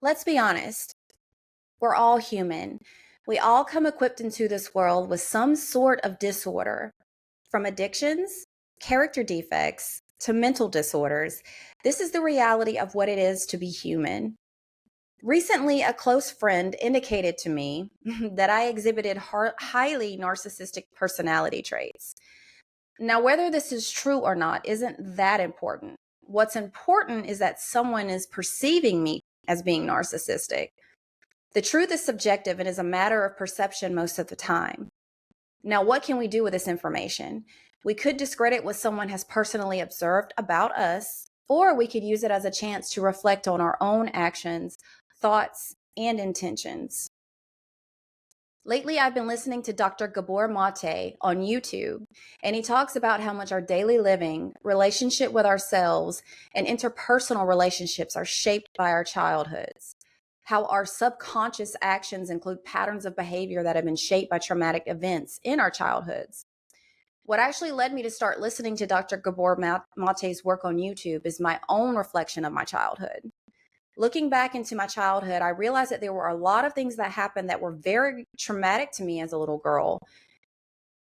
Let's be honest, we're all human. We all come equipped into this world with some sort of disorder, from addictions, character defects, to mental disorders. This is the reality of what it is to be human. Recently, a close friend indicated to me that I exhibited highly narcissistic personality traits. Now, whether this is true or not isn't that important. What's important is that someone is perceiving me as being narcissistic. The truth is subjective and is a matter of perception most of the time. Now, what can we do with this information? We could discredit what someone has personally observed about us, or we could use it as a chance to reflect on our own actions, thoughts, and intentions. Lately, I've been listening to Dr. Gabor Mate on YouTube, and he talks about how much our daily living, relationship with ourselves, and interpersonal relationships are shaped by our childhoods. How our subconscious actions include patterns of behavior that have been shaped by traumatic events in our childhoods. What actually led me to start listening to Dr. Gabor Mate's work on YouTube is my own reflection of my childhood. Looking back into my childhood, I realized that there were a lot of things that happened that were very traumatic to me as a little girl,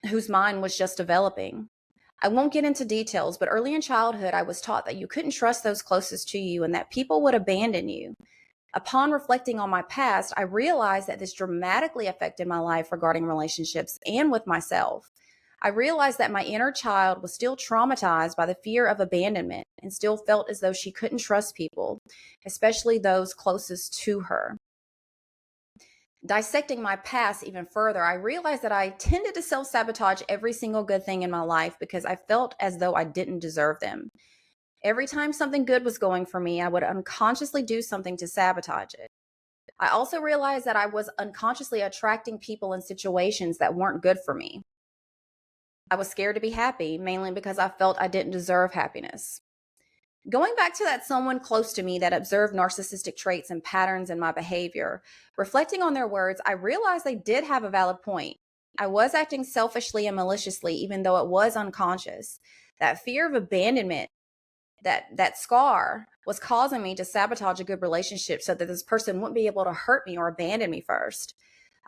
whose mind was just developing. I won't get into details, but early in childhood, I was taught that you couldn't trust those closest to you and that people would abandon you. Upon reflecting on my past, I realized that this dramatically affected my life regarding relationships and with myself. I realized that my inner child was still traumatized by the fear of abandonment and still felt as though she couldn't trust people, especially those closest to her. Dissecting my past even further, I realized that I tended to self-sabotage every single good thing in my life because I felt as though I didn't deserve them. Every time something good was going for me, I would unconsciously do something to sabotage it. I also realized that I was unconsciously attracting people and situations that weren't good for me. I was scared to be happy, mainly because I felt I didn't deserve happiness. Going back to that someone close to me that observed narcissistic traits and patterns in my behavior, reflecting on their words, I realized they did have a valid point. I was acting selfishly and maliciously, even though it was unconscious. That fear of abandonment, that scar, was causing me to sabotage a good relationship so that this person wouldn't be able to hurt me or abandon me first.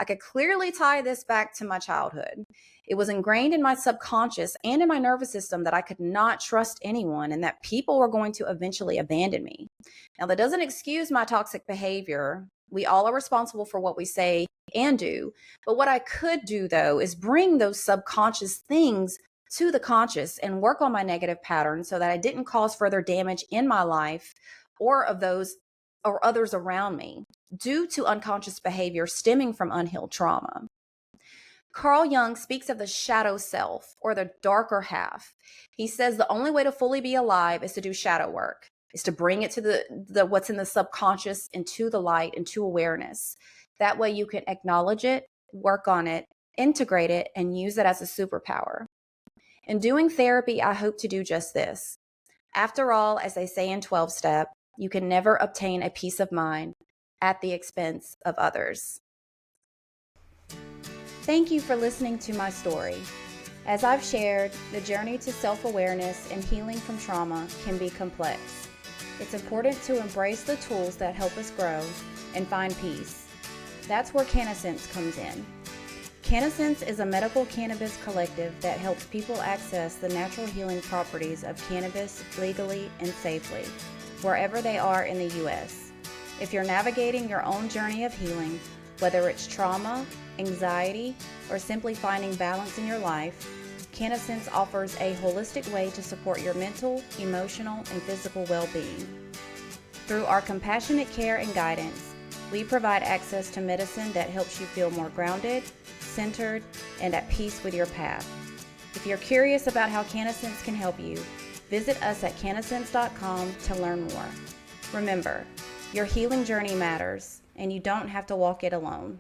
I could clearly tie this back to my childhood. It was ingrained in my subconscious and in my nervous system that I could not trust anyone and that people were going to eventually abandon me. Now, that doesn't excuse my toxic behavior. We all are responsible for what we say and do. But what I could do, though, is bring those subconscious things to the conscious and work on my negative patterns so that I didn't cause further damage in my life or of those or others around me due to unconscious behavior stemming from unhealed trauma. Carl Jung speaks of the shadow self, or the darker half. He says the only way to fully be alive is to do shadow work, is to bring it to the what's in the subconscious into the light, into awareness. That way you can acknowledge it, work on it, integrate it, and use it as a superpower. In doing therapy, I hope to do just this. After all, as they say in 12-step, you can never obtain a peace of mind at the expense of others. Thank you for listening to my story. As I've shared, the journey to self-awareness and healing from trauma can be complex. It's important to embrace the tools that help us grow and find peace. That's where CannaSense comes in. CannaSense is a medical cannabis collective that helps people access the natural healing properties of cannabis legally and safely, wherever they are in the U.S. If you're navigating your own journey of healing, whether it's trauma, anxiety, or simply finding balance in your life, CannaSense offers a holistic way to support your mental, emotional, and physical well-being. Through our compassionate care and guidance, we provide access to medicine that helps you feel more grounded, centered, and at peace with your path. If you're curious about how CannaSense can help you, visit us at cannasense.com to learn more. Remember, your healing journey matters, and you don't have to walk it alone.